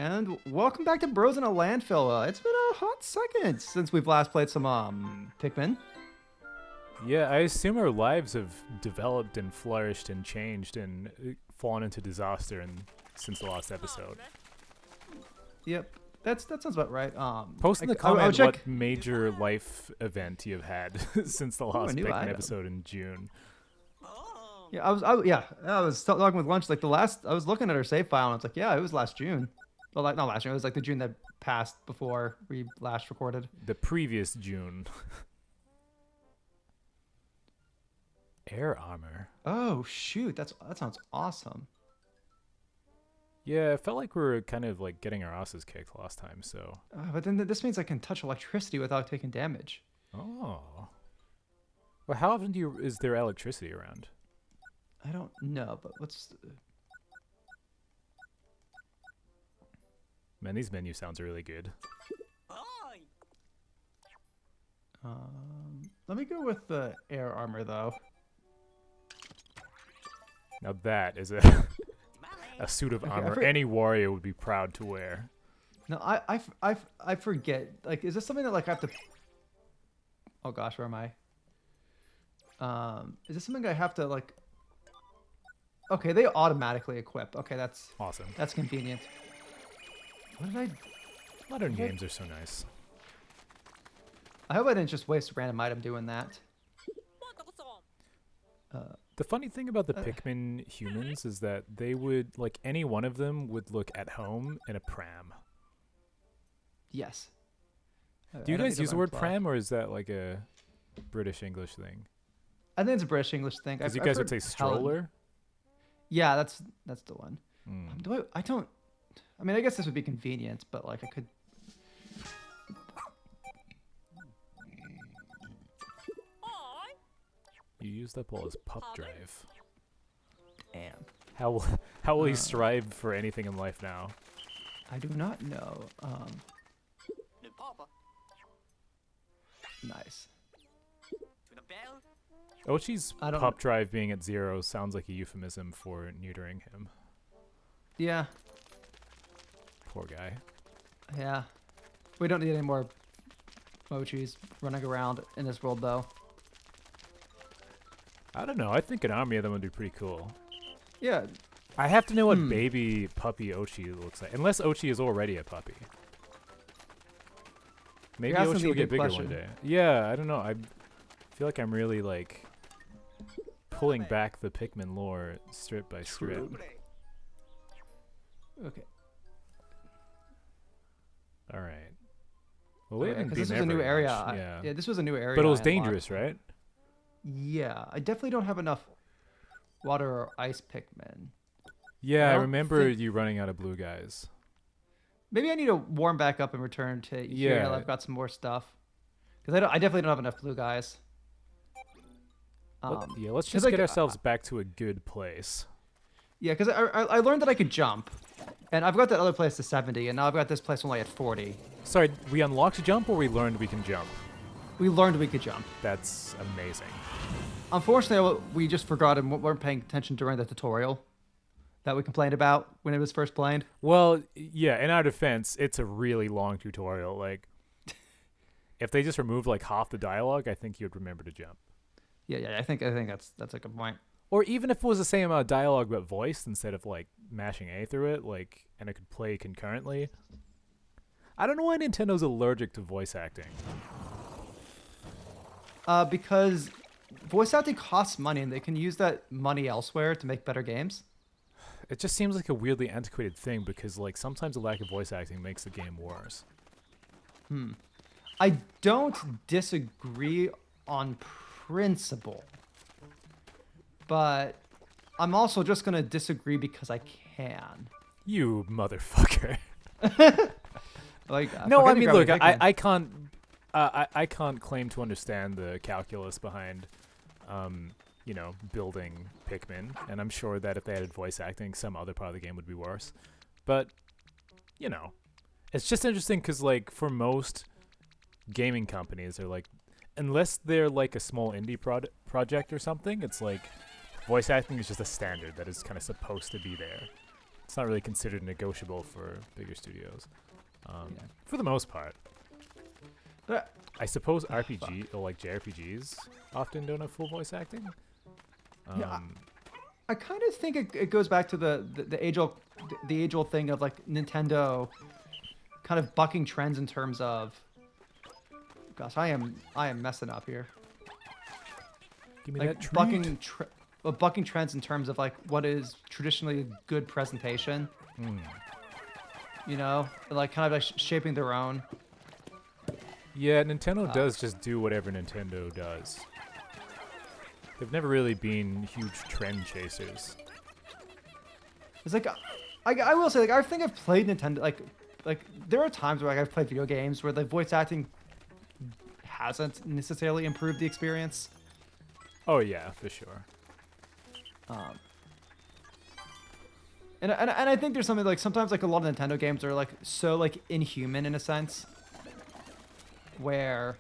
And welcome back to Bros in a Landfill. It's been a hot second since we've last played some Pikmin. Yeah, I assume our lives have developed and flourished and changed and fallen into disaster since the last episode. Yep, that sounds about right. Post in the comments what major life event you've had since the last Pikmin episode in June. Yeah, I was talking with Lunch. Like I was looking at our save file and I was like, yeah, it was last June. Well, not last June. It was like the June that passed before we last recorded. The previous June. Air armor. Oh shoot, that sounds awesome. Yeah, it felt like we were kind of like getting our asses kicked last time. So. But then this means I can touch electricity without taking damage. Oh. Well, how often is there electricity around? I don't know, but let's. Man, these menu sounds really good. Let me go with the air armor though. Now that is a suit of armor any warrior would be proud to wear. No, I forget. Like, is this something that like I have to? Oh gosh, where am I? Is this something I have to like? Okay, they automatically equip. Okay, that's awesome. That's convenient. What did I? Modern games are so nice. I hope I didn't just waste a random item doing that. The funny thing about the Pikmin humans is that they would, like, any one of them would look at home in a pram. Yes. Do you guys use the word pram, or is that like a British English thing? I think it's a British English thing. Because you guys would say stroller? Helen. Yeah, that's the one. I mean, I guess this would be convenient, but like I could. You used up all his pup drive. Damn. How will he strive for anything in life now? I do not know. Nice. Ochi's pup drive being at 0 sounds like a euphemism for neutering him. Yeah. Poor guy. Yeah. We don't need any more Mochis running around in this world, though. I don't know. I think an army of them would be pretty cool. Yeah. I have to know what baby puppy Ochi looks like. Unless Ochi is already a puppy. Maybe Ochi will get bigger one day. Yeah, I don't know. I feel like I'm really, like, pulling back the Pikmin lore strip by strip. Okay. All right. Well, we haven't been this was there a new area. Yeah, this was a new area. But it was dangerous, right? Yeah, I definitely don't have enough water or ice Pikmin. Yeah, I remember you running out of blue guys. Maybe I need to warm back up and return to here now that I've got some more stuff. Because I definitely don't have enough blue guys. Let's just get ourselves back to a good place. Yeah, because I learned that I could jump. And I've got that other place to 70, and now I've got this place only at 40. Sorry, we unlocked jump or we learned we can jump? We learned we could jump. That's amazing. Unfortunately, we just forgot and weren't paying attention during the tutorial that we complained about when it was first played. Well, yeah, in our defense, it's a really long tutorial. Like, if they just removed like half the dialogue, I think you'd remember to jump. Yeah, I think that's a good point. Or even if it was the same amount of dialogue but voiced instead of like mashing A through it, like, and it could play concurrently. I don't know why Nintendo's allergic to voice acting. Because voice acting costs money, and they can use that money elsewhere to make better games. It just seems like a weirdly antiquated thing because, like, sometimes the lack of voice acting makes the game worse. I don't disagree on principle, but I'm also just gonna disagree because I can. You motherfucker. No, I mean, look, I can't. I can't claim to understand the calculus behind, building Pikmin, and I'm sure that if they added voice acting, some other part of the game would be worse. But, it's just interesting because, like, for most gaming companies, they're like, unless they're like a small indie project or something, it's like voice acting is just a standard that is kind of supposed to be there It's not really considered negotiable for bigger studios, Yeah. for the most part. But I suppose RPG or like JRPGs often don't have full voice acting. Yeah, I kind of think it goes back to the age old thing of like Nintendo kind of bucking trends in terms of. Gosh, I am messing up here. Give me Like that treat. bucking trends in terms of like what is traditionally a good presentation. You know, like kind of like shaping their own. Yeah, Nintendo does just do whatever Nintendo does. They've never really been huge trend chasers. It's like I will say like I think I've played Nintendo like there are times where like, I've played video games where the voice acting hasn't necessarily improved the experience. Oh yeah, for sure. And I think there's something like sometimes like a lot of Nintendo games are like so like inhuman in a sense where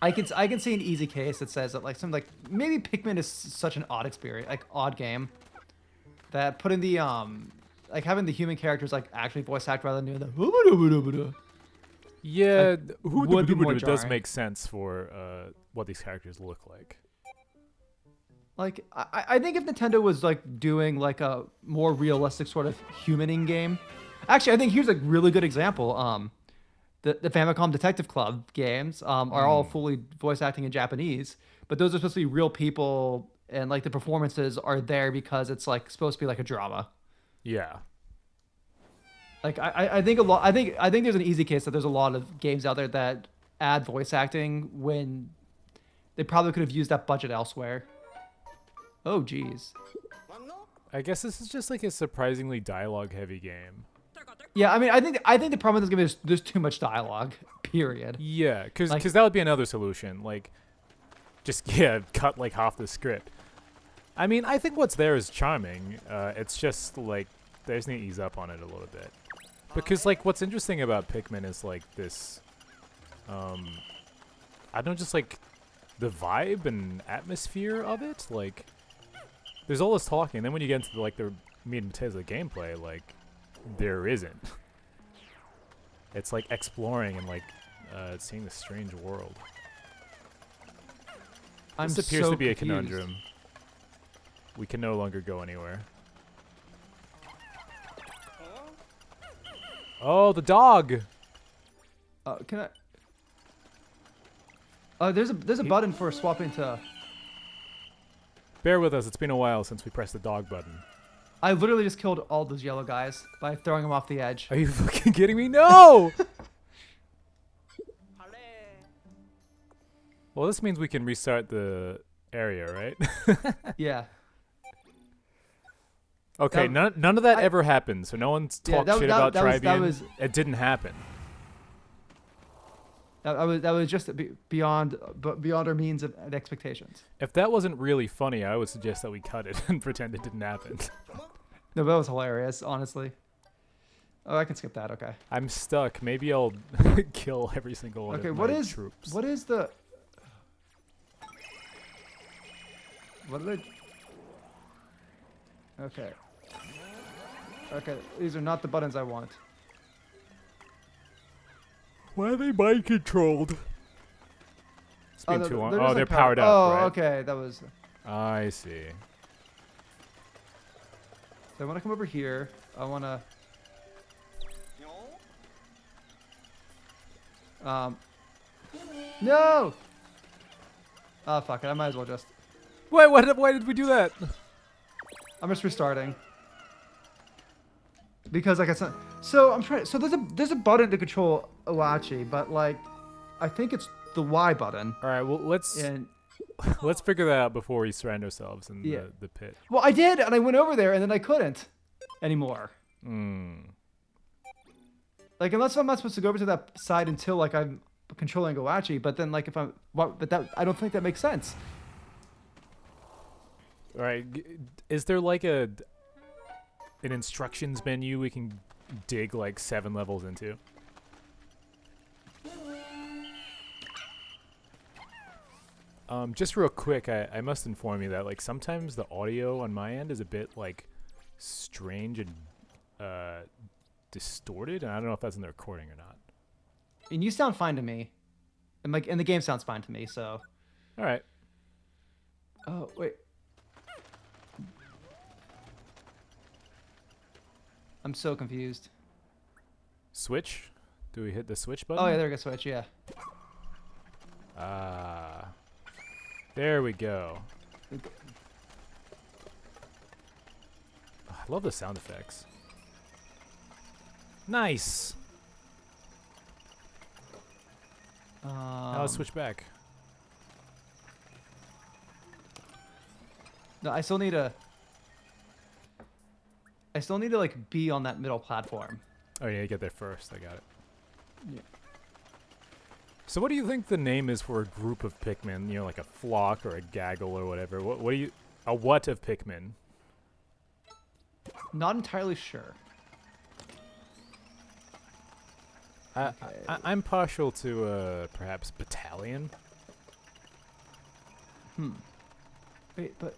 I can see an easy case that says that like something like maybe Pikmin is such an odd experience, like odd game that putting the like having the human characters like actually voice act rather than doing the Yeah, would be more it does jarring. make sense for what these characters look like. Like I think if Nintendo was like doing like a more realistic sort of humaning game, actually I think here's a really good example. The Famicom Detective Club games are all fully voice acting in Japanese, but those are supposed to be real people, and like the performances are there because it's like supposed to be like a drama. Yeah. Like I think a lot. I think there's an easy case that there's a lot of games out there that add voice acting when they probably could have used that budget elsewhere. Oh geez. I guess this is just like a surprisingly dialogue-heavy game. Yeah, I mean, I think the problem with this game is there's too much dialogue. Period. Yeah, because Like- that would be another solution. Like, just cut like half the script. I mean, I think what's there is charming. It's just like they just need to ease up on it a little bit. Because like what's interesting about Pikmin is like this. I don't know, just like the vibe and atmosphere of it. Like, there's all this talking, and then when you get into like the meat and potatoes of the gameplay, like there isn't. It's like exploring and like seeing this strange world. This appears so to be a confused. conundrum. We can no longer go anywhere. Oh, the dog! Can I? There's a button for swapping to. Bear with us, it's been a while since we pressed the dog button. I literally just killed all those yellow guys by throwing them off the edge. Are you fucking kidding me? No! Well, this means we can restart the area, right? Yeah. Okay, none of that ever happened, so no one's Yeah, talked that- shit that- about that was- that Trybien. was- It didn't happen. That was just beyond our means of expectations. If that wasn't really funny, I would suggest that we cut it and pretend it didn't happen. No, that was hilarious, honestly. Oh, I can skip that. Okay. I'm stuck. Maybe I'll kill every single one Okay. of What my is troops. what is the? What did I? Okay. Okay. These are not the buttons I want. Why are they mind controlled? It's been too long. just Oh, like they're powered up, Oh, right? okay. That was. I see. So I want to come over here. I want to. No. Oh fuck it. I might as well just. Wait, why did we do that? I'm just restarting. Because like I said, so I'm trying. So there's a button to control Oachi, but like, I think it's the Y button. All right, well let's And let's figure that out before we surround ourselves in Yeah. the pit. well, I did, and I went over there, and then I couldn't anymore. Like unless I'm not supposed to go over to that side until like I'm controlling Oachi, but then like if I'm, but that I don't think that makes sense. All right, is there like an instructions menu we can dig like 7 levels into? Just real quick, I must inform you that like sometimes the audio on my end is a bit like strange and distorted, and I don't know if that's in the recording or not. And you sound fine to me. And the game sounds fine to me, so. All right. Oh, wait. I'm so confused. Switch? Do we hit the switch button? Oh, yeah, there we go, switch, yeah. Ah. There we go. Okay. Oh, I love the sound effects. Nice. Now let's switch back. No, I still need to like be on that middle platform. Oh yeah, you get there first. I got it. Yeah. So what do you think the name is for a group of Pikmin? You know, like a flock or a gaggle or whatever. What do you... A what of Pikmin? Not entirely sure. I'm partial to perhaps battalion. Wait, but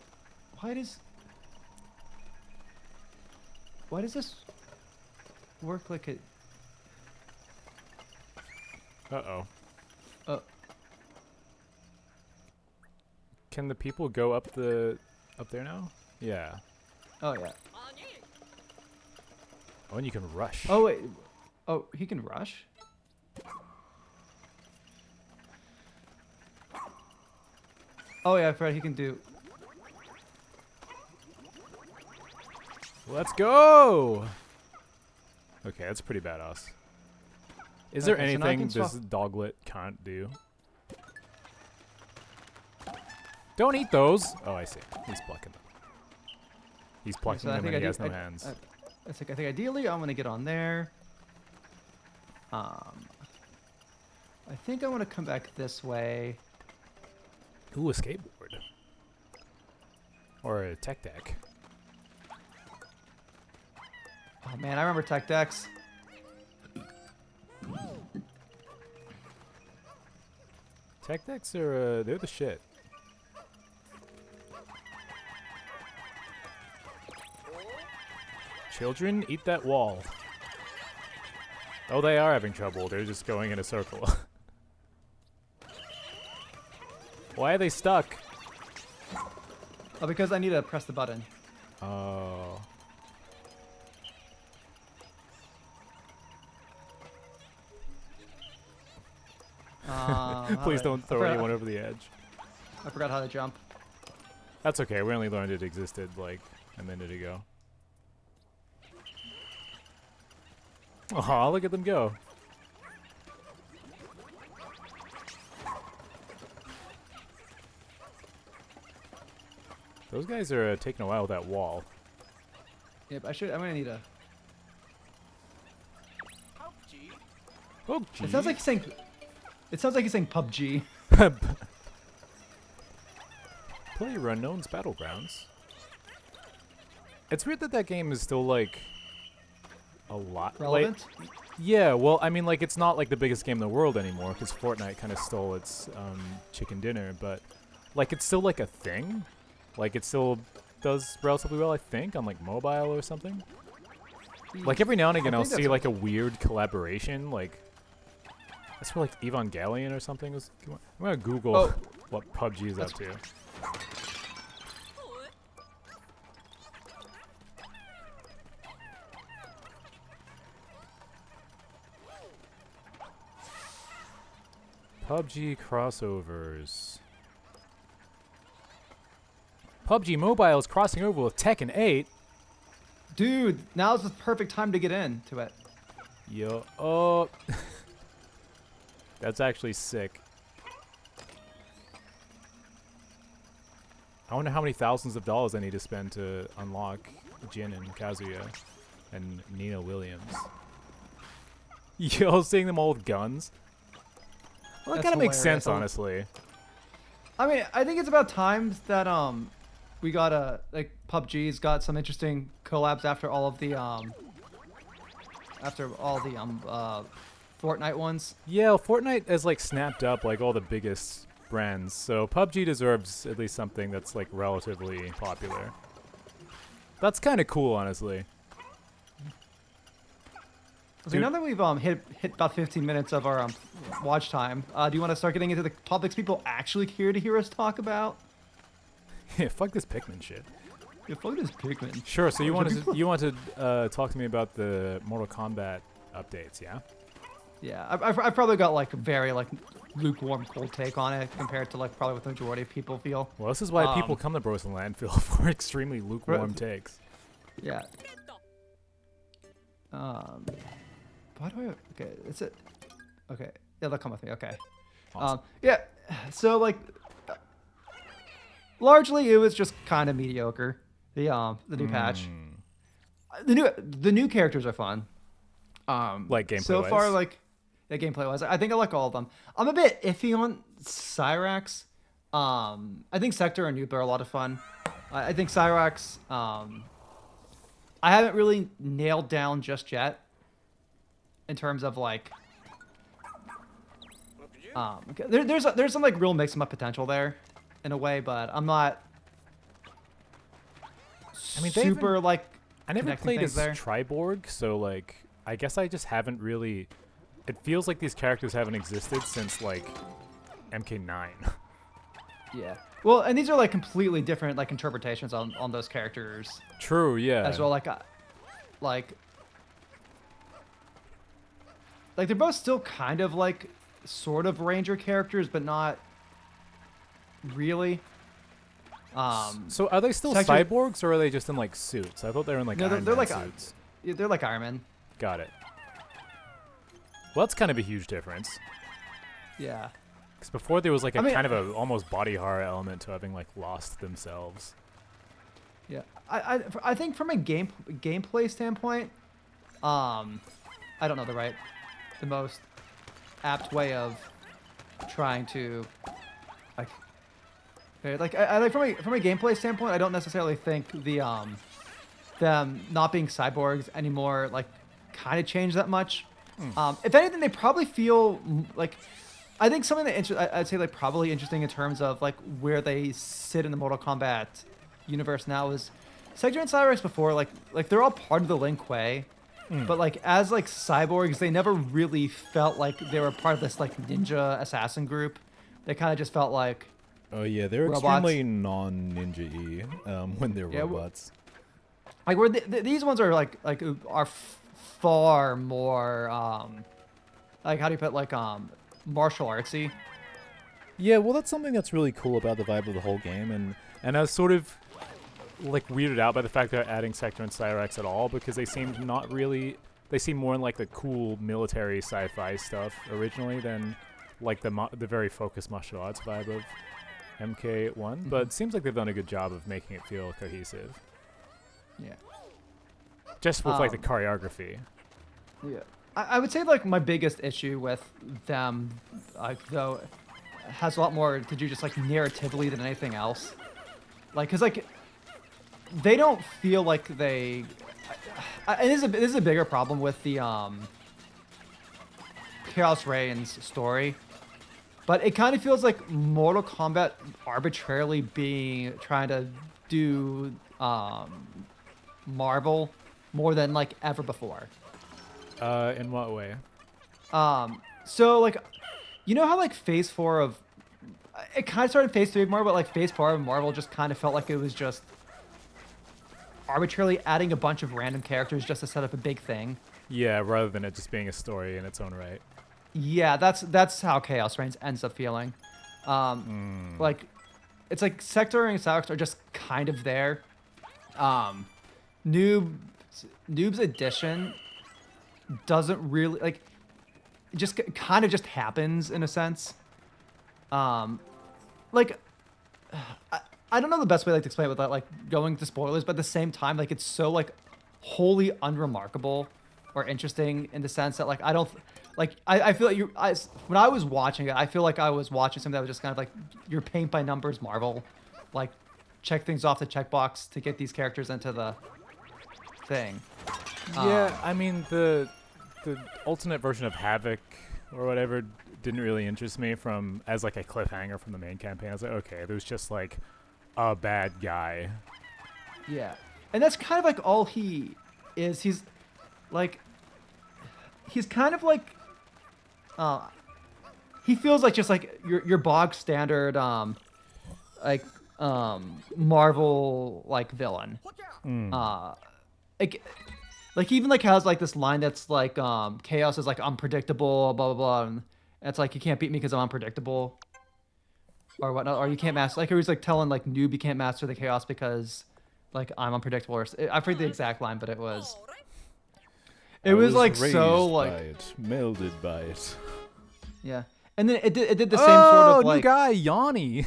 why does this work like it? Uh-oh. Can the people go up there now? Yeah. Oh yeah. Oh, and you can rush. Oh wait. Oh, he can rush? Oh yeah, I forgot he can do. Let's go! Okay, that's pretty badass. Is there Okay, so now I anything can this swap- Doglet can't do? Don't eat those! Oh, I see. He's plucking them. He's plucking So I them think and he I has do- no hands. I think ideally I'm gonna get on there. I think I want to come back this way. Ooh, a skateboard. Or a tech deck. Oh man, I remember tech decks. Tech decks are, they're the shit. Children, eat that wall. Oh, they are having trouble. They're just going in a circle. Why are they stuck? Oh, because I need to press the button. Oh. Please don't throw anyone over the edge. I forgot how to jump. That's okay. We only learned it existed like a minute ago. Oh, look at them go. Those guys are taking a while with that wall. Yep, I'm gonna need a. Oh, It sounds like he's saying. It sounds like he's saying PUBG. PlayerUnknown's Battlegrounds. It's weird that that game is still like a lot Relevant? Like, yeah, well, I mean, like it's not like the biggest game in the world anymore because Fortnite kind of stole its chicken dinner, but like it's still like a thing. Like it still does relatively well, I think, on like mobile or something. Like every now and again, I'll see like a weird collaboration, like that's for like Evangelion or something. I'm gonna Google what PUBG is up to. PUBG crossovers. PUBG Mobile is crossing over with Tekken 8. Dude, now's the perfect time to get into it. Yo, oh. That's actually sick. I wonder how many thousands of dollars I need to spend to unlock Jin and Kazuya and Nina Williams. Yo, seeing them all with guns. Well, that That's kind of makes hilarious. sense, honestly. I mean, I think it's about time that we got like PUBG's got some interesting collabs after all the Fortnite ones. Yeah, Fortnite has like snapped up like all the biggest brands, so PUBG deserves at least something that's like relatively popular. That's kind of cool, honestly. So Dude. now that we've hit about 15 minutes of our watch time, do you want to start getting into the topics people actually care to hear us talk about? Yeah, fuck this Pikmin shit. Yeah, fuck this Pikmin. Sure. So you Should wanted we to, you want to talk to me about the Mortal Kombat updates, yeah? Yeah, I've probably got like a very like lukewarm cold take on it compared to like probably what the majority of people feel. Well, this is why people come to Bros and Landfill for extremely lukewarm takes. Yeah. Why do I? Okay, it's it. Okay, yeah, they'll come with me. Okay. Awesome. Yeah. So like, largely it was just kind of mediocre. The new patch. The new characters are fun. Like gameplay So far, like, yeah, gameplay wise, I think I like all of them. I'm a bit iffy on Cyrax. I think Sector and Noob are a lot of fun. I think Cyrax. I haven't really nailed down just yet. In terms of like, there's some like real mix 'em up potential there, in a way, but I'm not. I mean, super like. I never played as there. Triborg, so like, I guess I just haven't really. It feels like these characters haven't existed since like MK9. Yeah. Well, and these are like completely different like interpretations on those characters. True. Yeah. As well, like they're both still kind of like sort of ranger characters, but not really. So are they still cyborgs, or are they just in like suits? I thought they were in like no, Iron they're Man like suits. They're like Iron Man. Got it. Well, that's kind of a huge difference. Yeah. Because before there was like a I mean, kind of a almost body horror element to having like lost themselves. Yeah. I think from a gameplay standpoint, I don't know the most apt way of trying to like. Okay, like I like from a gameplay standpoint, I don't necessarily think the them not being cyborgs anymore like kind of changed that much. If anything, they probably feel like I think something that I'd say like probably interesting in terms of like where they sit in the Mortal Kombat universe now is Sector and Cyrax before like they're all part of the Lin Kuei, but like as like cyborgs, they never really felt like they were part of this like ninja assassin group. They kind of just felt like. Oh yeah, they're robots. extremely non-ninja-y when they're robots. Like where these ones are like are far more like how do you put like martial artsy. Yeah, well, that's something that's really cool about the vibe of the whole game, And I was sort of like weirded out by the fact they're adding Sector and Cyrax at all, because they seemed not really. They seem more in like the cool military sci-fi stuff originally than like the very focused martial arts vibe of MK1. But it seems like they've done a good job of making it feel cohesive. Yeah. Just with like the choreography. Yeah. I would say like my biggest issue with them, like though, has a lot more to do just like narratively than anything else. Like, cause like they don't feel like they. And this is a bigger problem with the Chaos Reigns story, but it kind of feels like Mortal Kombat arbitrarily trying to do Marvel more than like ever before. In what way? So like, you know how like Phase 4 of it kind of started Phase 3 of Marvel, but like Phase 4 of Marvel just kind of felt like it was just arbitrarily adding a bunch of random characters just to set up a big thing. Yeah, rather than it just being a story in its own right. Yeah, that's how Chaos Reigns ends up feeling. Like, it's like Sector and Cyrax are just kind of there. Noob's addition doesn't really like. It just kind of just happens in a sense. Like, I don't know the best way like to explain it without like going to spoilers, but at the same time, like it's so like wholly unremarkable or interesting in the sense that like I don't like I feel like when I was watching it, I feel like I was watching something that was just kind of like your paint by numbers Marvel, like check things off the checkbox to get these characters into the thing. Yeah, I mean the alternate version of Havoc or whatever didn't really interest me as like a cliffhanger from the main campaign. I was like, okay, there's just like a bad guy. Yeah, and that's kind of like all he is. He's like, he's kind of like, uh, he feels like just like your bog standard like Marvel like villain. Like like even like has like this line that's like chaos is like unpredictable, blah blah blah, and it's like you can't beat me because I'm unpredictable or whatnot, or you can't master like he was like telling like noob you can't master the chaos because like I'm unpredictable, or I forget the exact line, but it was I like raised so like by it, melded by it. yeah, and then it did the same sort of new like guy, Yanni.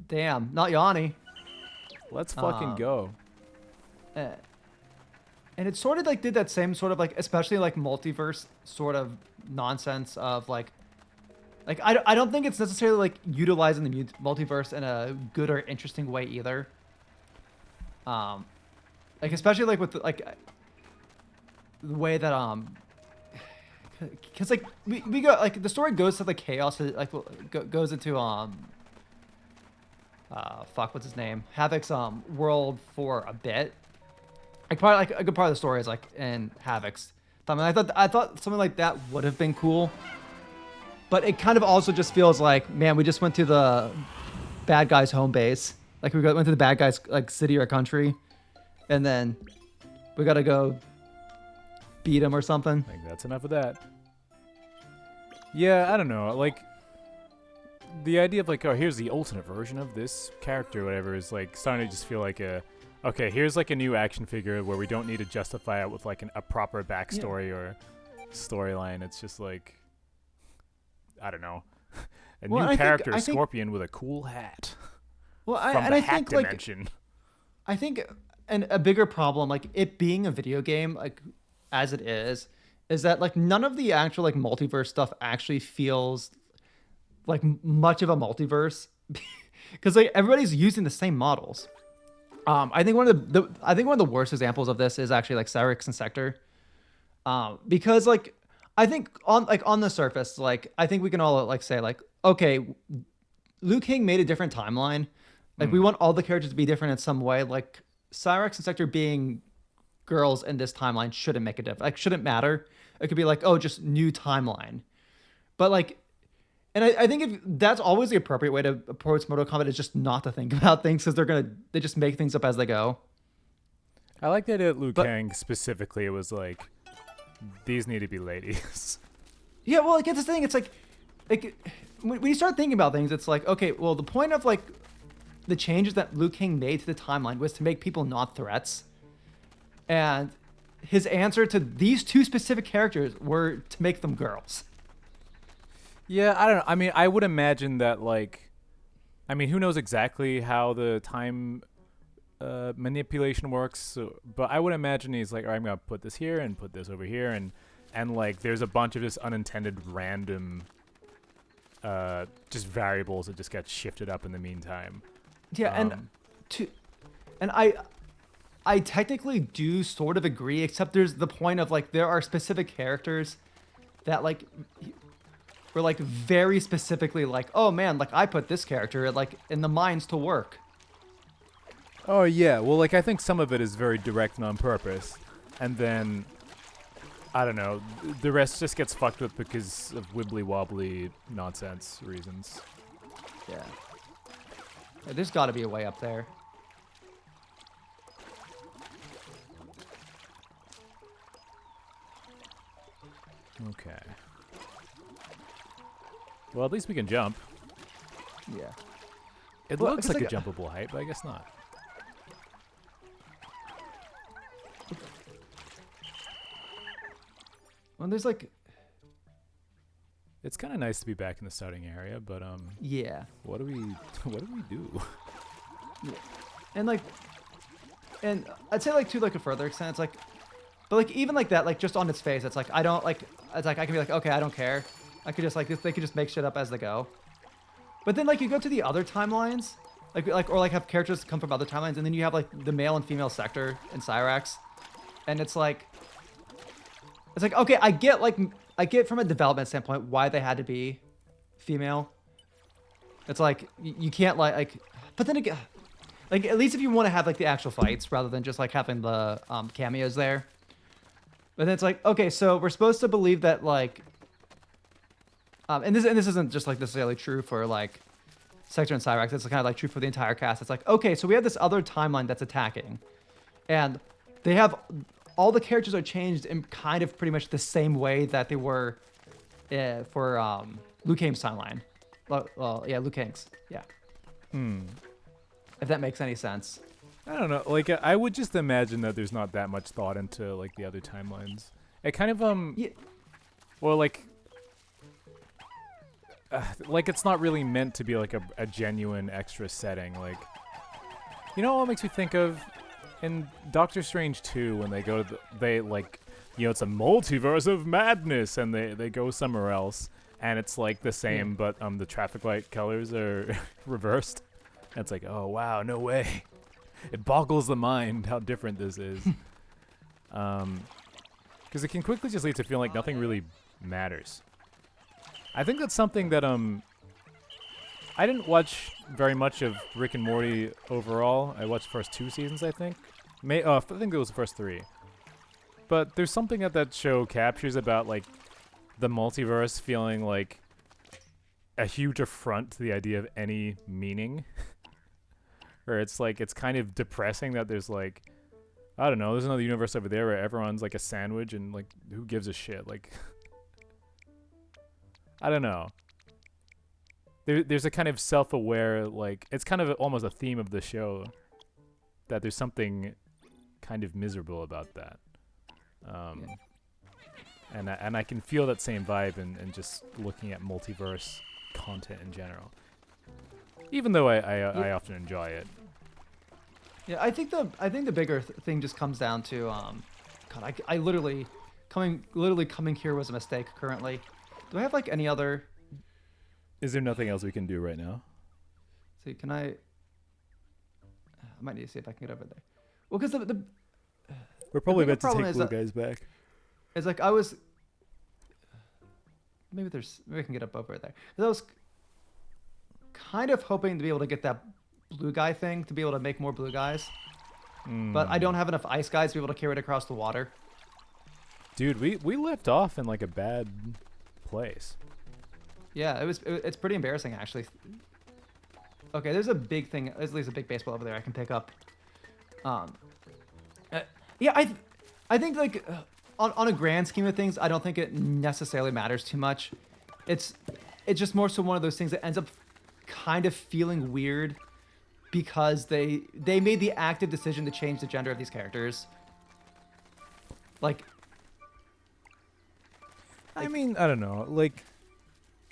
damn, not Yanni. Let's fucking go. And it sort of like did that same sort of like, especially like multiverse sort of nonsense of like I don't think it's necessarily like utilizing the multiverse in a good or interesting way either. Like especially like with like the way that because like we go like the story goes to the chaos like goes into fuck what's his name Havoc's world for a bit. Like probably like a good part of the story is like in Havoc's. I mean, I thought something like that would have been cool, but it kind of also just feels like, man, we just went to the bad guy's home base. Like went to the bad guy's like city or country, and then we gotta go beat him or something. I think that's enough of that. Yeah, I don't know. Like the idea of like, oh, here's the alternate version of this character, or whatever, is like starting to just feel like okay, here's like a new action figure where we don't need to justify it with like a proper backstory or storyline. It's just like, I don't know, new character, Scorpion with a cool hat. Well, from the I hat think dimension. like, I think a bigger problem, like it being a video game, like as it is that like none of the actual like multiverse stuff actually feels like much of a multiverse because like everybody's using the same models. I think one of the worst examples of this is actually like Cyrix and Sector, because like I think on the surface, like I think we can all like say like, okay, Liu Kang made a different timeline, like we want all the characters to be different in some way. Like Cyrix and Sector being girls in this timeline shouldn't make a difference. Like shouldn't matter. It could be like, oh, just new timeline, but like. And I think if that's always the appropriate way to approach Mortal Kombat is just not to think about things because they just make things up as they go. I like the idea that Liu Kang specifically was like, these need to be ladies. Yeah, well, like it's the thing. It's like when you start thinking about things, it's like, okay, well, the point of like the changes that Liu Kang made to the timeline was to make people not threats, and his answer to these two specific characters were to make them girls. Yeah, I don't know. I mean, I would imagine that, like, I mean, who knows exactly how the time manipulation works, but I would imagine he's like, all right, I'm going to put this here and put this over here, and like, there's a bunch of just unintended random just variables that just get shifted up in the meantime. Yeah, and I technically do sort of agree, except there's the point of, like, there are specific characters that, like... We're like very specifically like, oh man, like I put this character like in the mines to work. Oh yeah, well like I think some of it is very direct and on purpose, and then I don't know, the rest just gets fucked with because of wibbly wobbly nonsense reasons. Yeah, there's got to be a way up there. Okay. Well, at least we can jump. Yeah. It Well, looks like like a jumpable height, but I guess not. Well, there's like... It's kind of nice to be back in the starting area, but yeah. what do we do? Yeah. And I'd say like to like a further extent, it's like, but like even like that, like just on its face, it's like I don't like. It's like I can be like, okay, I don't care. I could just like they could just make shit up as they go. But then like you go to the other timelines, or have characters come from other timelines, and then you have like the male and female Sector in Cyrax, and it's like okay, I get from a development standpoint why they had to be female. It's like you can't but then again, like at least if you want to have like the actual fights rather than just like having the cameos there. But then it's like, okay, so we're supposed to believe that like, and this isn't just like necessarily true for like Sector and Cyrax. It's kind of like true for the entire cast. It's like, okay, so we have this other timeline that's attacking, and they have all the characters are changed in kind of pretty much the same way that they were for Liu Kang's timeline. Well, yeah, Liu Kang's. Yeah. If that makes any sense. I don't know. Like, I would just imagine that there's not that much thought into like the other timelines. It kind of Yeah. well, like it's not really meant to be like a genuine extra setting. Like, you know what makes me think of in Doctor Strange 2 when they go to they like, you know, it's a multiverse of madness, and they go somewhere else, and it's like the same, but the traffic light colors are reversed. And it's like, oh wow, no way. It boggles the mind how different this is. Because it can quickly just lead to feeling like nothing really matters. I think that's something that I didn't watch very much of Rick and Morty overall. I watched the first 2 seasons, I think. I think it was the first 3. But there's something that show captures about like the multiverse feeling like a huge affront to the idea of any meaning. Or it's like, it's kind of depressing that there's like, I don't know, there's another universe over there where everyone's like a sandwich and like, who gives a shit? Like, I don't know. There's a kind of self-aware, like, it's kind of almost a theme of the show that there's something kind of miserable about that. And I can feel that same vibe in just looking at multiverse content in general. Even though I often enjoy it. Yeah, I think the bigger thing just comes down to God, I literally coming here was a mistake currently. Do I have like any other? Is there nothing else we can do right now? See, can I might need to see if I can get over there. Well, because the We're probably bigger about to problem take is Blue that- Guys back. it's like I was maybe I can get up over there. 'Cause I was kind of hoping to be able to get that blue guy thing to be able to make more blue guys, but I don't have enough ice guys to be able to carry it across the water. Dude, we left off in like a bad place. Yeah, it's pretty embarrassing actually. Okay, there's a big thing. There's at least a big baseball over there I can pick up. Yeah, I think like on a grand scheme of things, I don't think it necessarily matters too much. It's just more so one of those things that ends up kind of feeling weird because they made the active decision to change the gender of these characters. Like, I mean, I don't know. Like,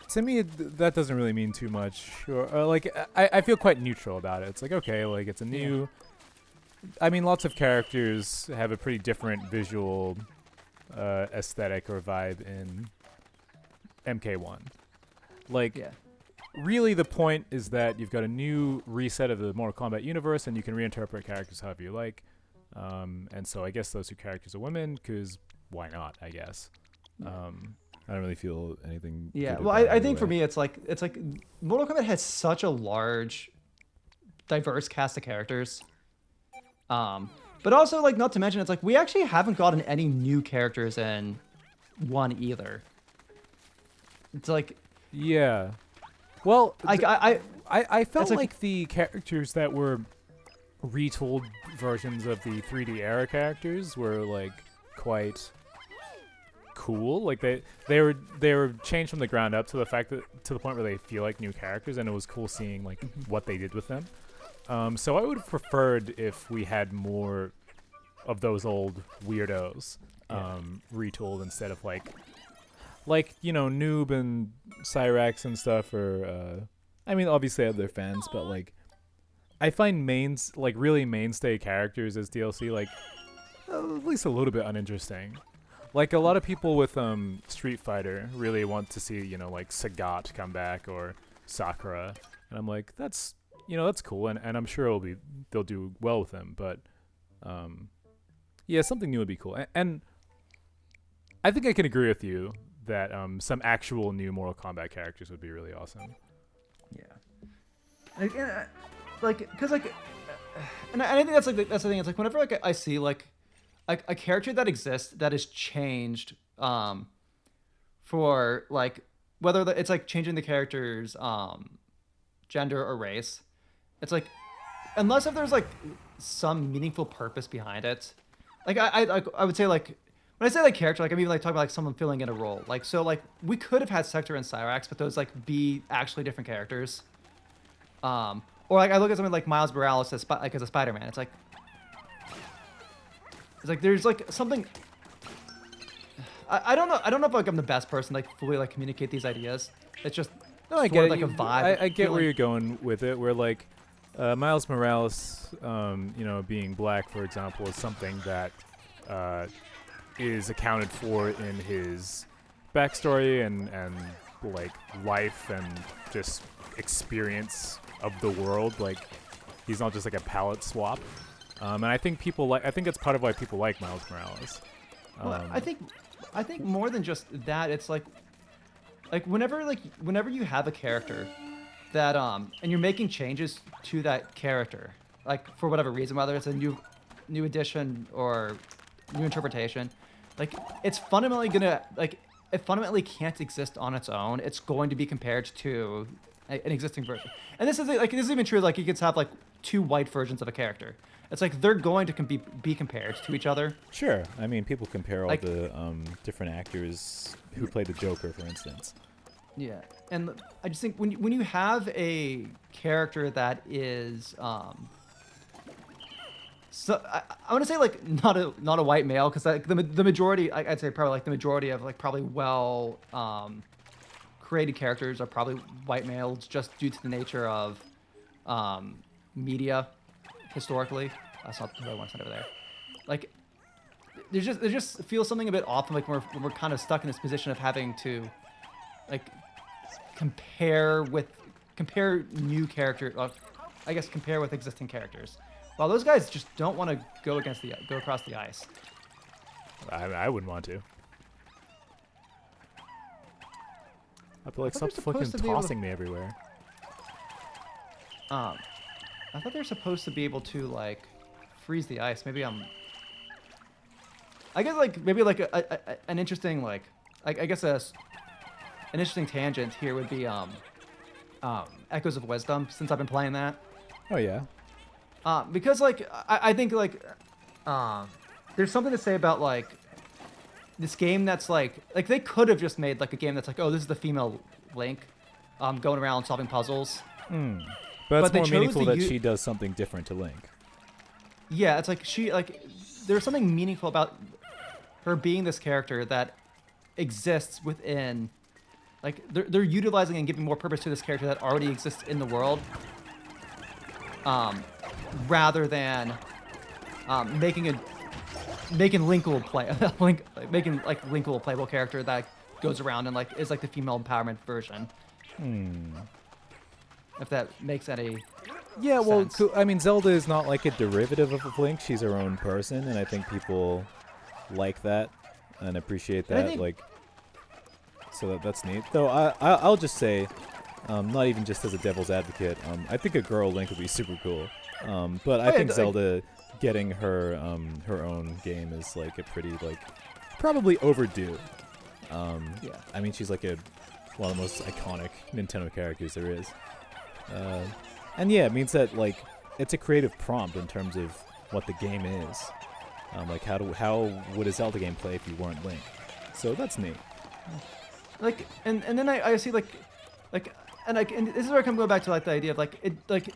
to me, that doesn't really mean too much. Or like, I feel quite neutral about it. It's like, okay, like, it's a new... I mean, lots of characters have a pretty different visual aesthetic or vibe in MK1. Like, yeah. really the point is that you've got a new reset of the Mortal Kombat universe, and you can reinterpret characters however you like. And so I guess those 2 characters are women, because why not, I guess. I don't really feel anything. Yeah, good well, about I either think for way. me, it's like Mortal Kombat has such a large, diverse cast of characters. But also, like, not to mention, it's like we actually haven't gotten any new characters in 1 either. It's like, Yeah. Well, like I felt like- like the characters that were retold versions of the 3D era characters were like quite cool. Like they were changed from the ground up to the point where they feel like new characters, and it was cool seeing like what they did with them. So I would have preferred if we had more of those old weirdos retooled instead of like you know, Noob and Cyrax and stuff. Or I mean, obviously I have their fans, but like I find really mainstay characters as DLC like at least a little bit uninteresting. Like a lot of people with Street Fighter really want to see, you know, like Sagat come back or Sakura, and I'm like, that's cool, and I'm sure they'll do well with them, but yeah, something new would be cool. And I think I can agree with you that some actual new Mortal Kombat characters would be really awesome. yeah, like, cause like, and I think that's the thing. It's like whenever like I see like like a character that exists that is changed for like whether it's like changing the character's gender or race. It's like unless if there's like some meaningful purpose behind it. Like I would say like when I say like character, like I'm even like talking about like someone filling in a role. Like so like we could have had Sector and Cyrax, but those like be actually different characters. Or like I look at something like Miles Morales as like as a Spider-Man. It's like there's like something. I don't know. I don't know if like I'm the best person to, like fully like communicate these ideas. It's just No, I sort get of it. like a vibe. I get where feeling. you're going with it. Where like Miles Morales, being black, for example, is something that is accounted for in his backstory and like life and just experience of the world. Like he's not just like a palette swap. And I think I think it's part of why people like Miles Morales. Well, I think more than just that, it's like whenever you have a character that and you're making changes to that character, like for whatever reason, whether it's a new addition or new interpretation, like it's fundamentally gonna like it fundamentally can't exist on its own. It's going to be compared to an existing version. And this is even true. Like you could have like two white versions of a character. It's like they're going to be compared to each other. Sure. I mean, people compare all Like- the different actors who played the Joker, for instance. Yeah, and I just think when you have a character that is so I want to say like not a white male because like the majority I'd say probably like the majority of like probably well created characters are probably white males just due to the nature of media historically. That's not what I want to send over there. Like there just feels something a bit off like when we're kind of stuck in this position of having to like compare new character I guess compare with existing characters. Well, those guys just don't want to go across the ice. I wouldn't want to. I'd be like, thought stop they're fucking supposed to be able to- tossing me everywhere. I thought they were supposed to be able to like freeze the ice. Maybe I guess like maybe like an interesting like I guess an interesting tangent here would be Echoes of Wisdom since I've been playing that. Oh yeah. Because like I think like there's something to say about like this game that's like they could have just made like a game that's like, oh, this is the female Link going around solving puzzles. But it's they more chose meaningful to that u- she does something different to Link. Yeah, it's like there's something meaningful about her being this character that exists within like they're utilizing and giving more purpose to this character that already exists in the world. Rather than making Linkle play making like Linkle a playable character that goes around and like is like the female empowerment version. If that makes any Yeah, well, sense. I mean, Zelda is not like a derivative of Link. She's her own person, and I think people like that and appreciate And I that. think- Like, so that's neat. Though I'll just say, not even just as a devil's advocate, I think a girl Link would be super cool. But I yeah, think like- Zelda getting her her own game is like a pretty like probably overdue. Yeah. I mean, she's like one of the most iconic Nintendo characters there is. And yeah, it means that like it's a creative prompt in terms of what the game is. Like how would a Zelda game play if you weren't Link? So that's neat. Like and then I see like and this is where I come going back to like the idea of like it like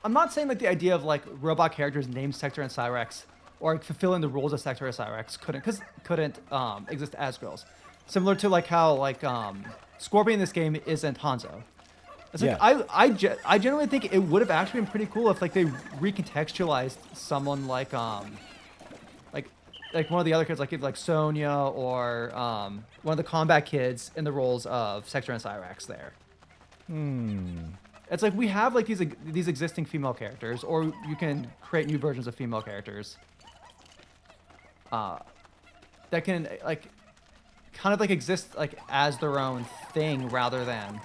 I'm not saying like the idea of like robot characters named Sector and Cyrex or like, fulfilling the rules of Sector or Cyrex couldn't exist as girls. Similar to like how like Scorpion in this game isn't Hanzo. It's like Yeah. I generally think it would have actually been pretty cool if like they recontextualized someone like one of the other kids like Sonya or one of the combat kids in the roles of Sector and Cyrax there. It's like we have like these existing female characters, or you can create new versions of female characters that can like kind of like exist like as their own thing rather than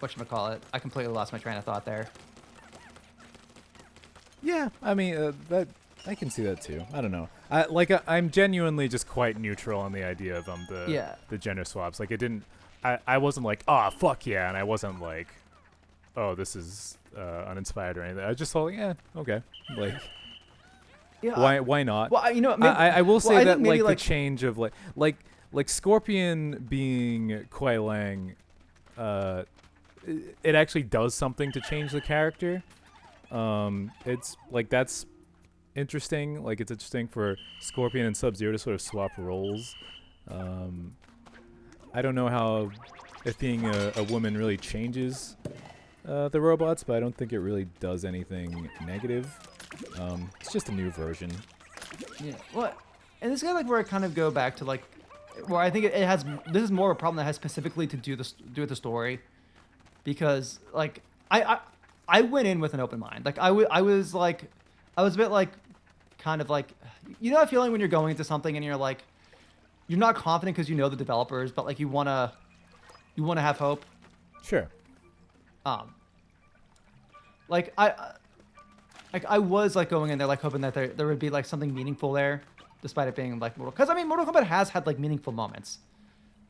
whatchamacallit. I completely lost my train of thought there. Yeah, I mean I can see that too. I don't know. I'm genuinely just quite neutral on the idea of Yeah. the gender swaps. Like it didn't. I wasn't like, oh fuck yeah, and I wasn't like, oh this is uninspired or anything. I just thought, yeah, okay, like Yeah. why not? Well, maybe, I will say I that think maybe, like the change of like Scorpion being Kuai Lang, it actually does something to change the character. It's like that's interesting. Like it's interesting for Scorpion and Sub-Zero to sort of swap roles. I don't know how if being a woman really changes the robots, but I don't think it really does anything negative. It's just a new version. Yeah. Well, and this is kind of like where I kind of go back to like, where I think it has. This is more of a problem that has specifically to do with the story, because like I went in with an open mind. Like I was a bit like, kind of like, you know that feeling when you're going into something and you're like, you're not confident because you know the developers, but like you wanna have hope. Sure. Like I was like going in there like hoping that there would be like something meaningful there, despite it being like because I mean Mortal Kombat has had like meaningful moments.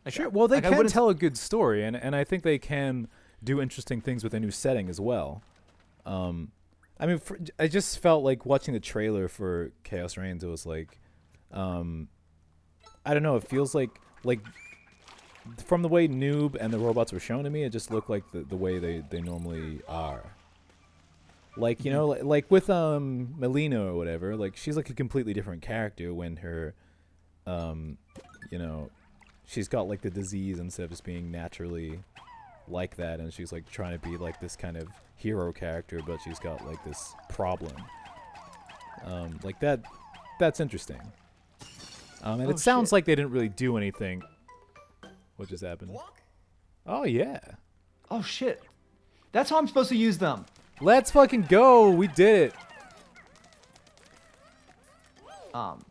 Like, Sure. Well, they like, I can wouldn't- tell a good story, and I think they can do interesting things with a new setting as well. I mean, I just felt like watching the trailer for Chaos Reigns. It was like, I don't know. It feels like from the way Noob and the robots were shown to me, it just looked like the way they normally are. Like, you know, like with Melina or whatever, like she's like a completely different character when her, you know, she's got like the disease instead of just being naturally like that, and she's like trying to be like this kind of hero character, but she's got like this problem. Like that's interesting. And Oh, it sounds shit. like they didn't really do anything. What just happened? Oh yeah. Oh shit, that's how I'm supposed to use them. Let's fucking go. We did it.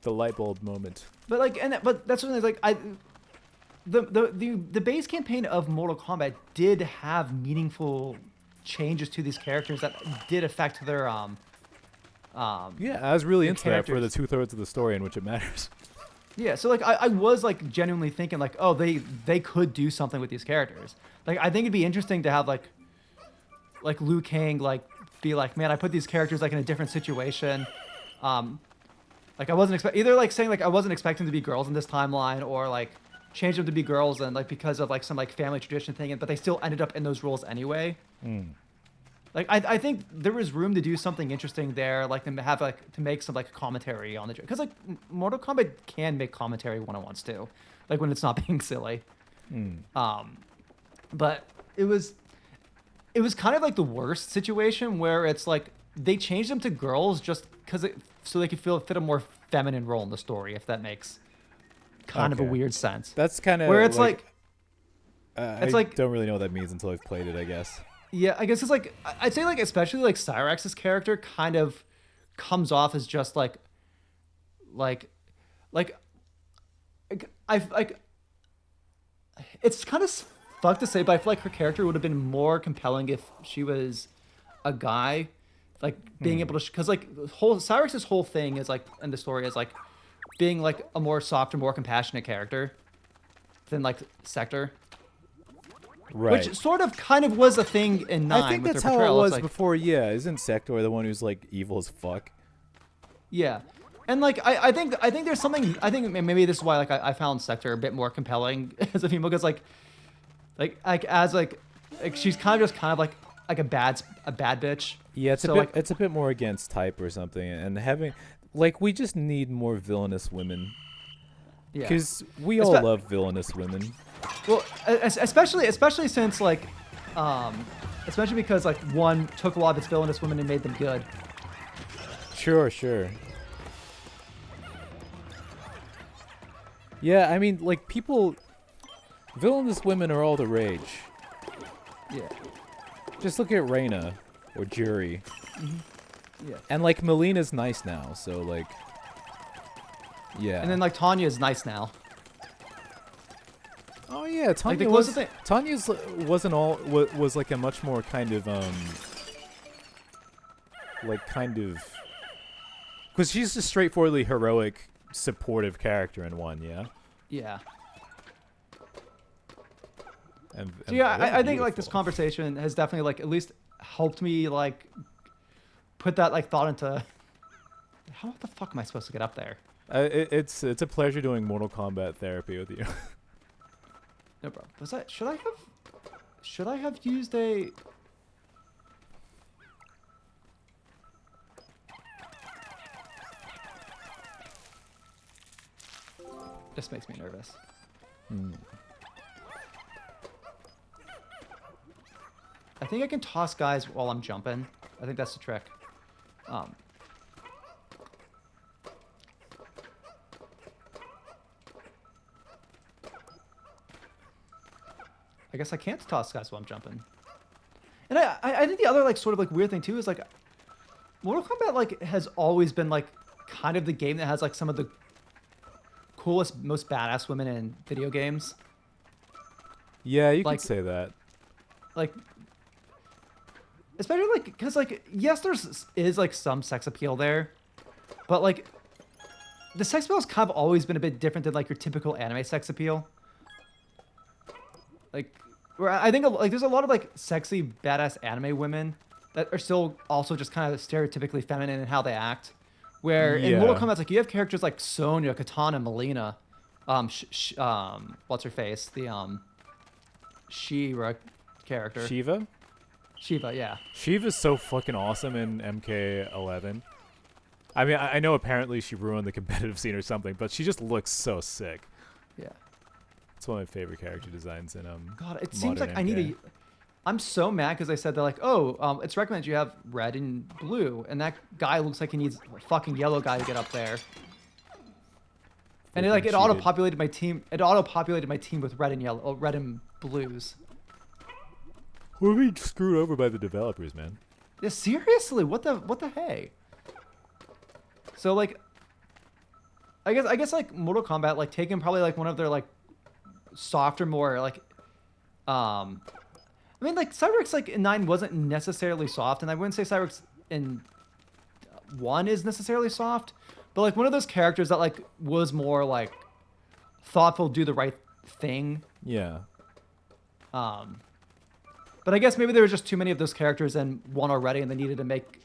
The light bulb moment. But like, but that's what like the base campaign of Mortal Kombat did have meaningful changes to these characters that did affect their Yeah, I was really the into that for the characters. 2/3 of the story in which it matters. Yeah, so like I was like genuinely thinking like, oh, they could do something with these characters. Like I think it'd be interesting to have like Liu Kang like be like, man, I put these characters like in a different situation. Like I wasn't either like saying like I wasn't expecting to be girls in this timeline, or like change them to be girls and like because of like some like family tradition thing, but they still ended up in those roles anyway. Like I think there was room to do something interesting there, like to have like to make some like commentary on the because like Mortal Kombat can make commentary when it wants to, like when it's not being silly. But it was kind of like the worst situation where it's like they changed them to girls just because so they could fit a more feminine role in the story, if that makes kind of a Okay. weird sense. That's kind of Where it's it's it's I like- don't really know what that means until I've played it, I guess. Yeah, I guess it's like I'd say like especially like Cyrax's character kind of comes off as just like I like it's kind of fucked to say, but I feel like her character would have been more compelling if she was a guy, like being able to because like Cyrax's whole thing is like in the story is like being like a more softer, more compassionate character than like Sector. Right. Which sort of kind of was a thing in 9 I think with that's their how it portrayal. It's was like, before. Yeah, isn't Sector the one who's like evil as fuck? yeah. And like I think there's something I think maybe this is why like I found Sector a bit more compelling as a female because like as like she's kind of just kind of like a bad bitch. Yeah, it's So, a bit like- it's a bit more against type or something, and having like we just need more villainous women Yeah. because we all Espe- love villainous women. Well, especially since like especially because like one took a lot of its villainous women and made them good. Sure. Yeah, I mean, like villainous women are all the rage. Yeah. Just look at Reyna or Jury. Yeah. And like Melina's nice now, so like, yeah. And then like Tanya is nice now. oh yeah, Tanya the was closest thing- Tanya's wasn't all was like a much more kind of like kind of Because she's a straightforwardly heroic, supportive character in 1, yeah? Yeah. And So yeah, they're I think like this beautiful. conversation has definitely like at least helped me like put that like thought into how the fuck am I supposed to get up there? It's a pleasure doing Mortal Kombat therapy with you. No, bro. Was that should I have used a This makes me nervous. I think I can toss guys while I'm jumping. I think that's the trick. I guess I can't toss guys while I'm jumping. And I think the other like sort of like weird thing too is like Mortal Kombat like has always been like kind of the game that has like some of the coolest, most badass women in video games. Yeah, you Like- could say that. Like especially like because like yes is like some sex appeal there, but like the sex appeal has kind of always been a bit different than like your typical anime sex appeal. Like where I think like there's a lot of like sexy badass anime women that are still also just kind of stereotypically feminine in how they act, where in Mortal Yeah. Kombat it's like you have characters like Sonya, Katana, Melina, what's her face, the She-Ra character. Shiva? Shiva, yeah. Shiva's so fucking awesome in MK11. I mean, I know apparently she ruined the competitive scene or something, but she just looks so sick. Yeah. It's one of my favorite character designs in God, it seems like modern I need MK. a. I'm so mad because they said they're like, oh, it's recommended you have red and blue, and that guy looks like he needs a fucking yellow guy to get up there. And it Freaking cheated. auto-populated my team. It auto-populated my team with red and yellow, red and blues. We're being screwed over by the developers, man. Yeah, seriously, what the hey? So like, I guess like Mortal Kombat like taking probably like one of their like softer, more like, I mean like Cyberx like in 9 wasn't necessarily soft, and I wouldn't say Cyberx in 1 is necessarily soft, but like one of those characters that like was more like thoughtful, do the right thing. Yeah. But I guess maybe there was just too many of those characters in 1 already, and they needed to make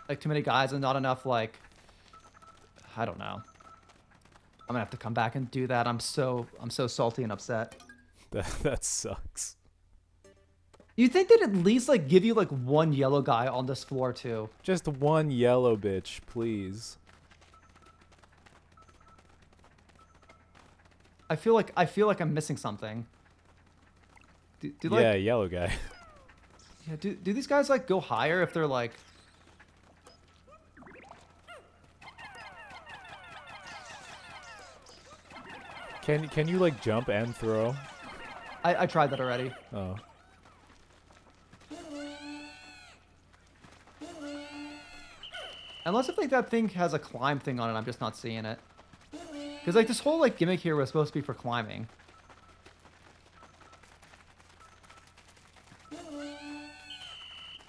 like too many guys and not enough like, I don't know. I'm gonna have to come back and do that. I'm so salty and upset. That sucks. You'd think they'd at least like give you like one yellow guy on this floor too. Just one yellow bitch, please. I feel like I'm missing something. Do like Yeah, yellow guy. yeah, do these guys like go higher if they're like Can you like jump and throw? I tried that already. Oh. Unless if like that thing has a climb thing on it, I'm just not seeing it. Because like this whole like gimmick here was supposed to be for climbing.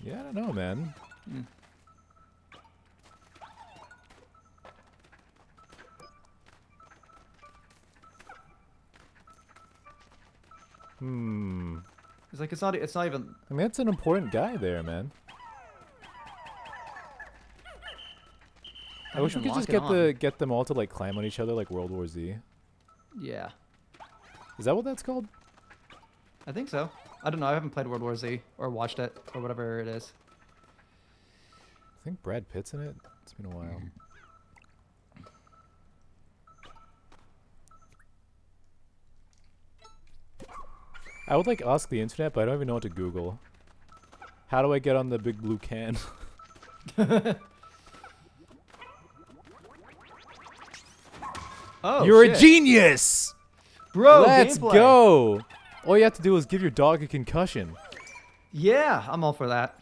Yeah, I don't know, man. Hmm. It's like it's not even. I mean, that's an important guy there, man. I wish we could just get them all to like climb on each other like World War Z. Yeah, Is that what that's called? I think so. I don't know. I haven't played World War Z or watched it or whatever it is. I think Brad Pitt's in it. It's been a while. I would like ask the internet, but I don't even know what to Google. How do I get on the big blue can? Oh, You're shit. a genius! Bro, Let's gameplay. go! All you have to do is give your dog a concussion. Yeah, I'm all for that.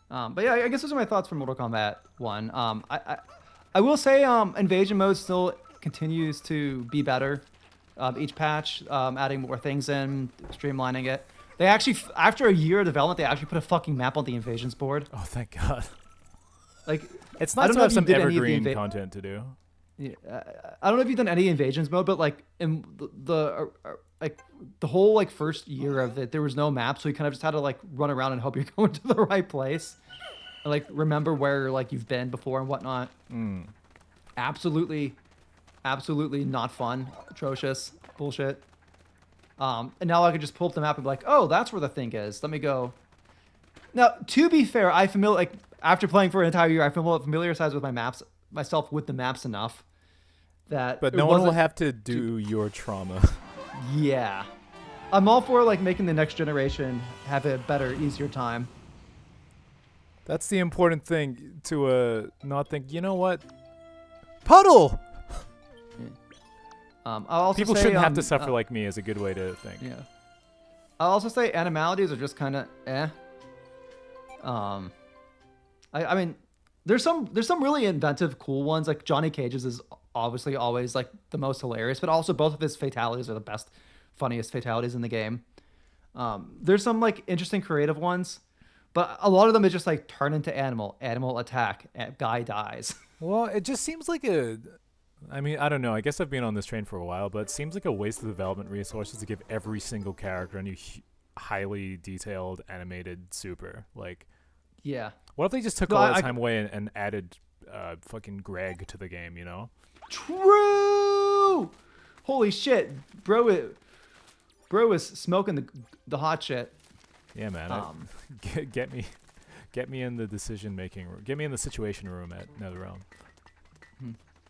But yeah, I guess those are my thoughts for Mortal Kombat 1. I will say invasion mode still continues to be better. Each patch, adding more things in, streamlining it. They actually, after a year of development, they actually put a fucking map on the invasions board. Oh, thank God. Like, It's I nice don't to know have if you some did any of the evergreen content to do. yeah, I don't know if you've done any invasions mode, but like in like the whole like first year of it, there was no map, so you kind of just had to like run around and hope you're going to the right place, and like remember where like you've been before and whatnot. Absolutely, absolutely not fun. Atrocious bullshit. And now I could just pull up the map and be like, oh, that's where the thing is. Let me go. Now, to be fair, like after playing for an entire year, I familiarized with myself with the maps enough that But it no one will wasn't- have to do your trauma. Yeah, I'm all for like making the next generation have a better, easier time. That's the important thing to not think, you know what? Puddle! I'll also People say, shouldn't have to suffer like me is a good way to think. Yeah. I'll also say animalities are just kind of eh. I mean, there's some really inventive, cool ones. Like Johnny Cage's is obviously always like the most hilarious, but also both of his fatalities are the best, funniest fatalities in the game. There's some like interesting creative ones, but a lot of them is just like turn into animal attack, guy dies. Well, it just seems like I mean, I don't know. I guess I've been on this train for a while, but it seems like a waste of development resources to give every single character a new highly detailed animated super. Like, Yeah. what if they just took No, all I- that time away and added fucking Greg to the game, you know? True. Holy shit, bro is smoking the hot shit. Yeah, man. Get me in the decision making room. Get me in the situation room at NetherRealm.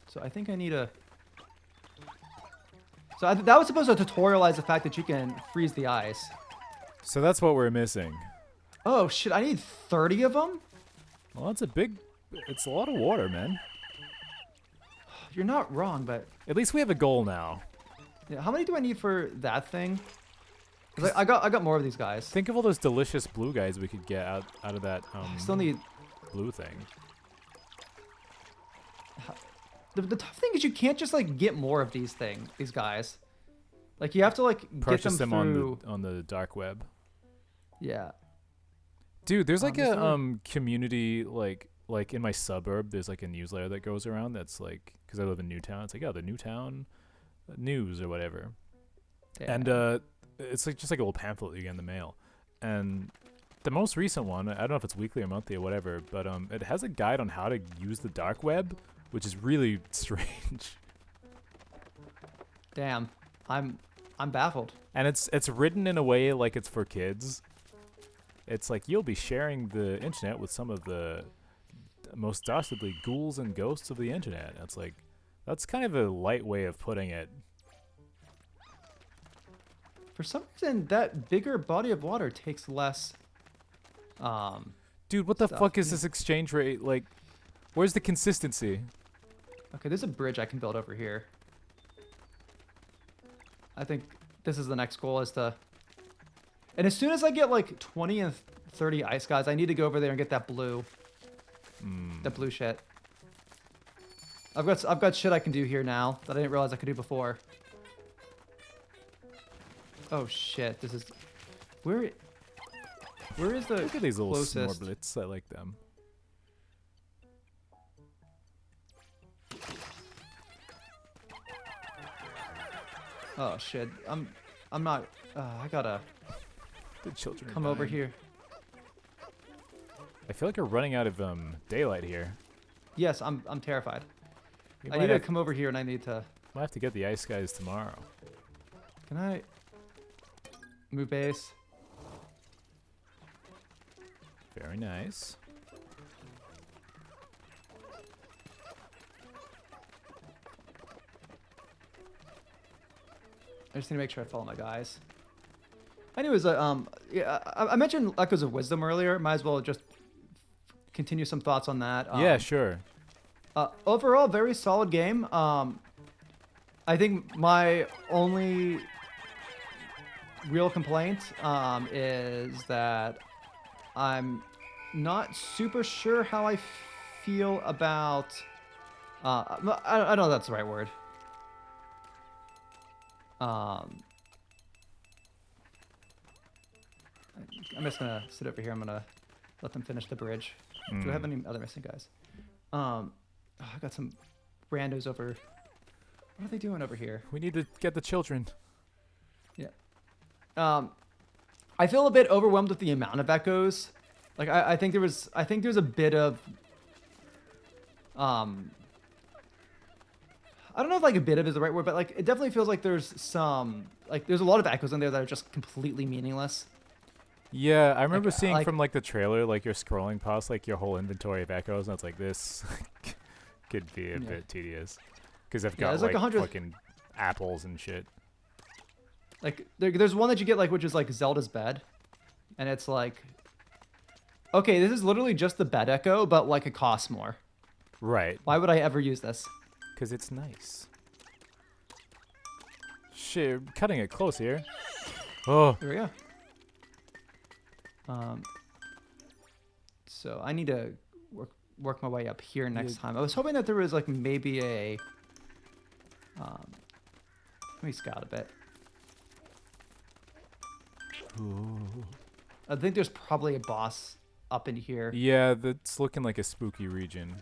So I think I need a. So that was supposed to tutorialize the fact that you can freeze the ice. So that's what we're missing. Oh shit! I need 30 of them. Well, it's a lot of water, man. You're not wrong, but At least we have a goal now. yeah, how many do I need for that thing? 'Cause I got more of these guys. Think of all those delicious blue guys we could get out of that I still need. blue thing. The tough thing is you can't just like get more of these guys. Like you have to like Purchase get them them through. on the dark web. Yeah. Dude, there's like is a there- community like in my suburb. There's like a newsletter that goes around that's like, because I live in Newtown. It's like, oh, the Newtown news or whatever. Damn. And it's like just like a little pamphlet you get in the mail. And the most recent one, I don't know if it's weekly or monthly or whatever, but it has a guide on how to use the dark web, which is really strange. Damn. I'm baffled. And it's written in a way like it's for kids. It's like you'll be sharing the internet with some of the most dastardly ghouls and ghosts of the internet. It's like, that's kind of a light way of putting it. For some reason, that bigger body of water takes less. Dude, what the Stuff, fuck is yeah. this exchange rate? Like, where's the consistency? Okay, there's a bridge I can build over here. I think this is the next goal is to. And as soon as I get like 20 and 30 ice guys, I need to go over there and get that blue. That blue shit. I've got shit I can do here now that I didn't realize I could do before. Oh shit! This is where is the Look at these little closest? snorblets. I like them. Oh shit! I'm not. I gotta The children are come over dying. here. I feel like we're running out of daylight here. Yes, I'm terrified. We I might need to have, come over here and I need to. might have to get the ice guys tomorrow. Can I move base? Very nice. I just need to make sure I follow my guys. Anyways, yeah, I mentioned Echoes of Wisdom earlier. Might as well just continue some thoughts on that. Yeah, sure. Overall, very solid game. I think my only real complaint is that I'm not super sure how I feel about. I don't know if that's the right word. I'm just gonna sit over here. I'm gonna let them finish the bridge. Do I have any other missing guys? I got some randos over. What are they doing over here? We need to get the children. I feel a bit overwhelmed with the amount of echoes. Like I think there's a bit of I don't know if like a bit of is the right word, but like it definitely feels like there's a lot of echoes in there that are just completely meaningless. Yeah, I remember seeing like- from like the trailer, like you're scrolling past like your whole inventory of echoes, and it's like this could be a bit tedious because I've got there's like like 100 fucking apples and shit. Like there's one that you get like which is like Zelda's bed, and it's like, okay, this is literally just the bed echo, but like it costs more. Right. Why would I ever use this? Because it's nice. Shit, cutting it close here. Oh. Here we go. So I need to work my way up here next time. I was hoping that there was like maybe a let me scout a bit. I think there's probably a boss up in here. Yeah, that's looking like a spooky region.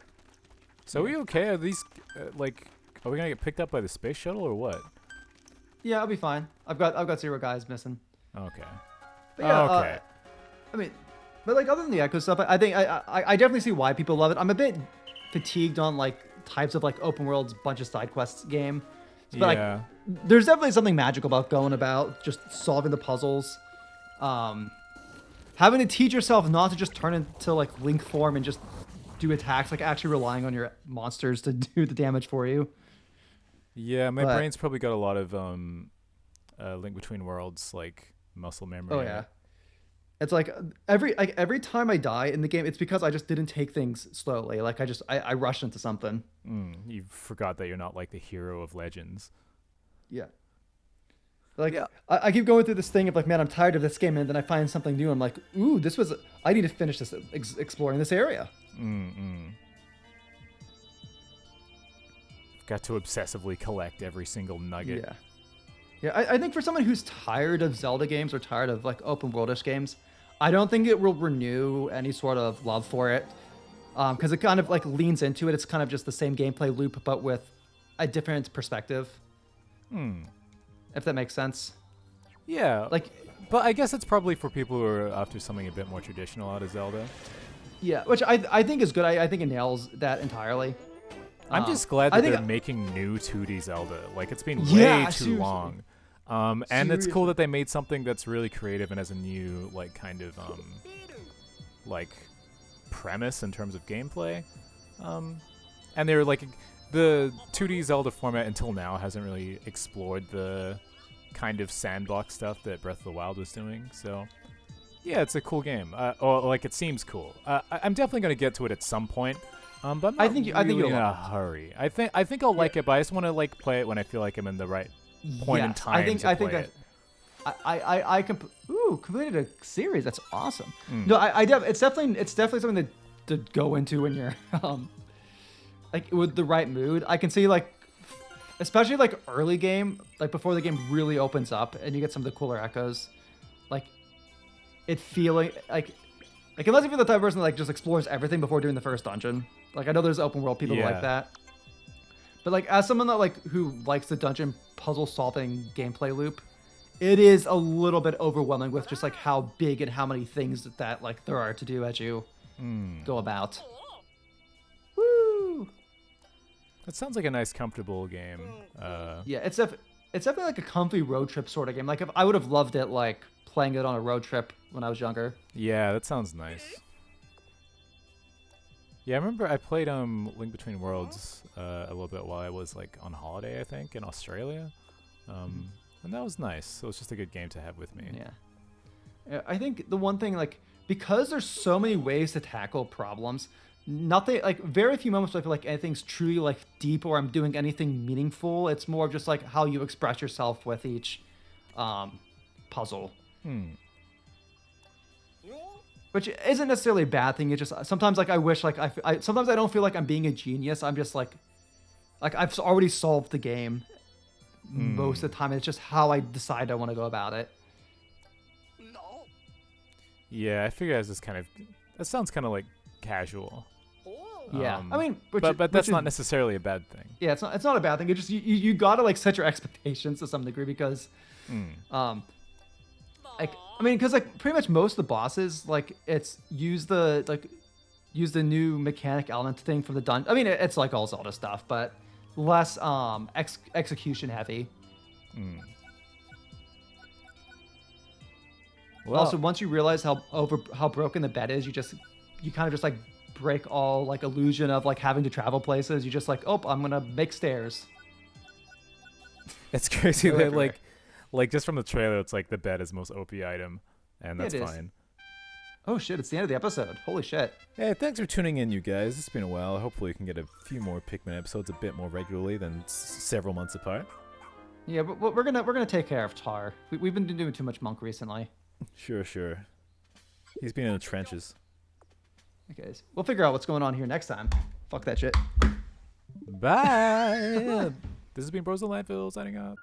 So are we okay? Are these, like, are we gonna get picked up by the space shuttle or what? Yeah, I'll be fine. I've got 0 guys missing. Okay. But yeah, Okay. I mean, but like other than the echo stuff, I think I definitely see why people love it. I'm a bit fatigued on like types of like open worlds, bunch of side quests game. But Yeah. like, there's definitely something magical about going about just solving the puzzles. Having to teach yourself not to just turn into like Link form and just do attacks, like actually relying on your monsters to do the damage for you. Yeah, my But- brain's probably got a lot of Link Between Worlds like muscle memory. Oh in yeah. it. It's like every time I die in the game, it's because I just didn't take things slowly. Like I rushed into something. You forgot that you're not like the hero of Legends. Yeah. Like I keep going through this thing of like, man, I'm tired of this game, and then I find something new. I'm like, ooh, I need to finish this exploring this area. Got to obsessively collect every single nugget. Yeah. Yeah, I think for someone who's tired of Zelda games or tired of like open worldish games, I don't think it will renew any sort of love for it. Because it kind of like leans into it. It's kind of just the same gameplay loop, but with a different perspective. If that makes sense. Yeah. Like, but I guess it's probably for people who are after something a bit more traditional out of Zelda. yeah, which I think is good. I think it nails that entirely. I'm just glad I that think they're making new 2D Zelda. Like, it's been Yeah, way too seriously. long. And it's cool Seriously. that they made something that's really creative and has a new, like, kind of, like, premise in terms of gameplay. And they're, like, the 2D Zelda format until now hasn't really explored the kind of sandbox stuff that Breath of the Wild was doing. So, yeah, it's a cool game. Or, like, it seems cool. I'm definitely going to get to it at some point. But I'm not I think really you'll in a like it. hurry. I think I'll like it, but I just want to like play it when I feel like I'm in the right point in Yes, time to play it. Completed a series. That's awesome. No, it's definitely something to go into when you're like with the right mood. I can see like, especially like early game, like before the game really opens up and you get some of the cooler echoes, like it feeling like unless if you're the type of person that like just explores everything before doing the first dungeon. Like I know there's open world people who Yeah. like that. But like as someone that like who likes the dungeon puzzle solving gameplay loop, it is a little bit overwhelming with just like how big and how many things that like there are to do as you go about. Woo! It sounds like a nice, comfortable game. Yeah, it's definitely like a comfy road trip sort of game. Like if I would have loved it like playing it on a road trip when I was younger. Yeah, that sounds nice. Yeah, I remember I played Link Between Worlds a little bit while I was like on holiday, I think, in Australia, and that was nice. So it's just a good game to have with me. Yeah, I think the one thing like because there's so many ways to tackle problems, nothing like very few moments where I feel like anything's truly like deep or I'm doing anything meaningful. It's more of just like how you express yourself with each puzzle. Which isn't necessarily a bad thing. It's just sometimes like I wish like I sometimes I don't feel like I'm being a genius. I'm just like I've already solved the game most of the time. It's just how I decide I want to go about it. Yeah, I figure as this kind of that sounds kind of like casual. Yeah, I mean, but that's which not is, necessarily a bad thing. yeah, it's not a bad thing. It's just you gotta like set your expectations to some degree because, like I mean, because like pretty much most of the bosses like it's use the new mechanic element thing from the dungeon. I mean, it's like all Zelda stuff, but less execution heavy. Well, Also, once you realize how broken the bed is, you kind of just like break all like illusion of like having to travel places. You just like, oh, I'm gonna make stairs. it's crazy Go that everywhere. Like just from the trailer, it's like the bed is most OP item, and that's It is. fine. Oh shit! It's the end of the episode. Holy shit! Hey, thanks for tuning in, you guys. It's been a while. Hopefully, we can get a few more Pikmin episodes a bit more regularly than several months apart. Yeah, but we're gonna take care of Tar. We've been doing too much Monk recently. Sure. He's been in the trenches. Okay, we'll figure out what's going on here next time. Fuck that shit. Bye. This has been Bros of Landfill signing up.